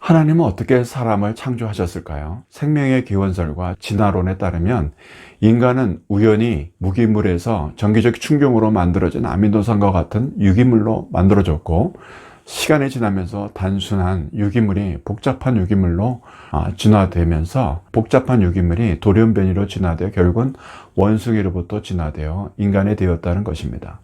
하나님은 어떻게 사람을 창조하셨을까요? 생명의 기원설과 진화론에 따르면 인간은 우연히 무기물에서 전기적 충격으로 만들어진 아미노산과 같은 유기물로 만들어졌고, 시간이 지나면서 단순한 유기물이 복잡한 유기물로 진화되면서 복잡한 유기물이 돌연변이로 진화되어 결국은 원숭이로부터 진화되어 인간이 되었다는 것입니다.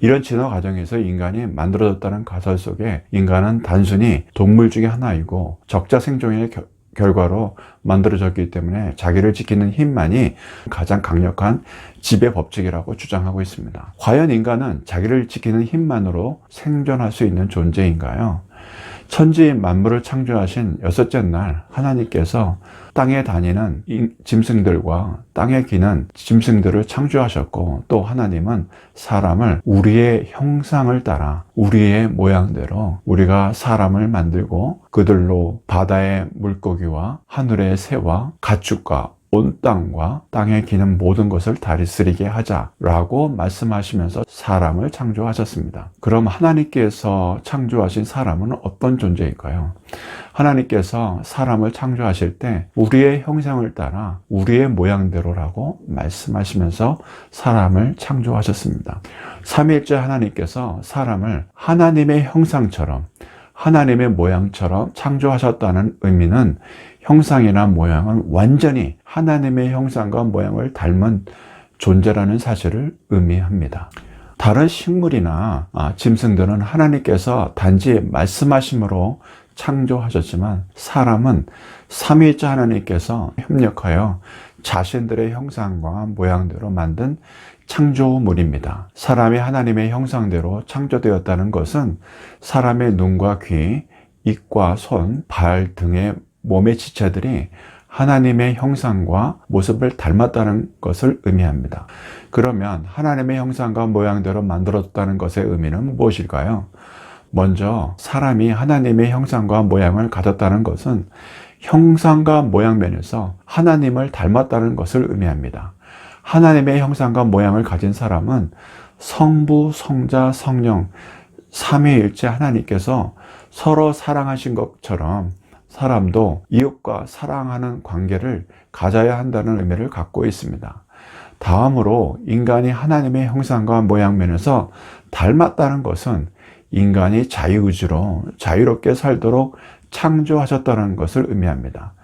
이런 진화 과정에서 인간이 만들어졌다는 가설 속에 인간은 단순히 동물 중에 하나이고 적자 생존의 결과로 만들어졌기 때문에 자기를 지키는 힘만이 가장 강력한 지배 법칙이라고 주장하고 있습니다. 과연 인간은 자기를 지키는 힘만으로 생존할 수 있는 존재인가요? 천지 만물을 창조하신 여섯째 날 하나님께서 땅에 다니는 짐승들과 땅에 기는 짐승들을 창조하셨고, 또 하나님은 사람을 우리의 형상을 따라 우리의 모양대로 우리가 사람을 만들고 그들로 바다의 물고기와 하늘의 새와 가축과 온 땅과 땅에 기는 모든 것을 다스리게 하자라고 말씀하시면서 사람을 창조하셨습니다. 그럼 하나님께서 창조하신 사람은 어떤 존재일까요? 하나님께서 사람을 창조하실 때 우리의 형상을 따라 우리의 모양대로라고 말씀하시면서 사람을 창조하셨습니다. 삼위일체 하나님께서 사람을 하나님의 형상처럼, 하나님의 모양처럼 창조하셨다는 의미는 형상이나 모양은 완전히 하나님의 형상과 모양을 닮은 존재라는 사실을 의미합니다. 다른 식물이나 짐승들은 하나님께서 단지 말씀하심으로 창조하셨지만, 사람은 삼위일체 하나님께서 협력하여 자신들의 형상과 모양대로 만든 창조물입니다. 사람이 하나님의 형상대로 창조되었다는 것은 사람의 눈과 귀, 입과 손, 발 등의 몸의 지체들이 하나님의 형상과 모습을 닮았다는 것을 의미합니다. 그러면 하나님의 형상과 모양대로 만들었다는 것의 의미는 무엇일까요? 먼저 사람이 하나님의 형상과 모양을 가졌다는 것은 형상과 모양 면에서 하나님을 닮았다는 것을 의미합니다. 하나님의 형상과 모양을 가진 사람은 성부, 성자, 성령, 삼위일체 하나님께서 서로 사랑하신 것처럼 사람도 이웃과 사랑하는 관계를 가져야 한다는 의미를 갖고 있습니다. 다음으로 인간이 하나님의 형상과 모양 면에서 닮았다는 것은 인간이 자유의지로 자유롭게 살도록 창조하셨다는 것을 의미합니다.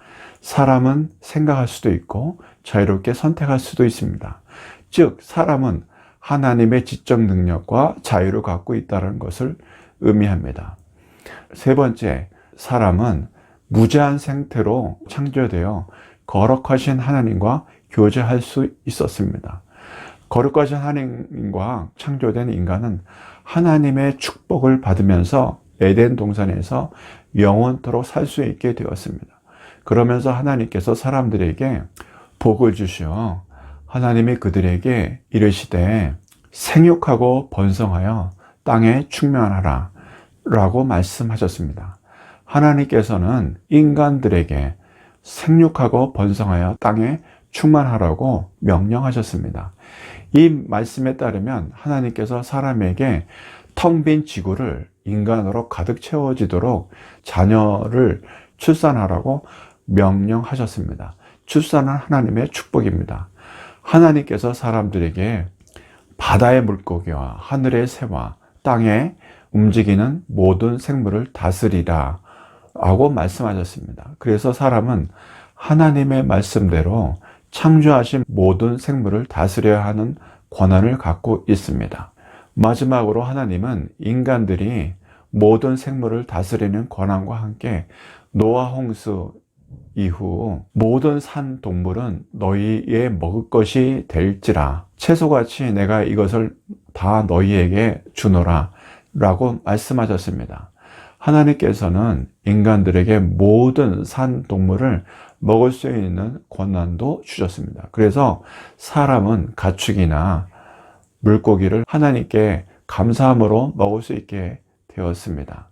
사람은 생각할 수도 있고 자유롭게 선택할 수도 있습니다. 즉, 사람은 하나님의 지적 능력과 자유를 갖고 있다는 것을 의미합니다. 세 번째, 사람은 무제한 생태로 창조되어 거룩하신 하나님과 교제할 수 있었습니다. 거룩하신 하나님과 창조된 인간은 하나님의 축복을 받으면서 에덴 동산에서 영원토록 살 수 있게 되었습니다. 그러면서 하나님께서 사람들에게 복을 주시어 하나님이 그들에게 이르시되 생육하고 번성하여 땅에 충만하라 라고 말씀하셨습니다. 하나님께서는 인간들에게 생육하고 번성하여 땅에 충만하라고 명령하셨습니다. 이 말씀에 따르면 하나님께서 사람에게 텅 빈 지구를 인간으로 가득 채워지도록 자녀를 출산하라고 명령하셨습니다. 출산은 하나님의 축복입니다. 하나님께서 사람들에게 바다의 물고기와 하늘의 새와 땅에 움직이는 모든 생물을 다스리라 라고 말씀하셨습니다. 그래서 사람은 하나님의 말씀대로 창조하신 모든 생물을 다스려야 하는 권한을 갖고 있습니다. 마지막으로 하나님은 인간들이 모든 생물을 다스리는 권한과 함께 노아 홍수 이후 모든 산 동물은 너희의 먹을 것이 될지라 채소같이 내가 이것을 다 너희에게 주노라 라고 말씀하셨습니다. 하나님께서는 인간들에게 모든 산 동물을 먹을 수 있는 권한도 주셨습니다. 그래서 사람은 가축이나 물고기를 하나님께 감사함으로 먹을 수 있게 되었습니다.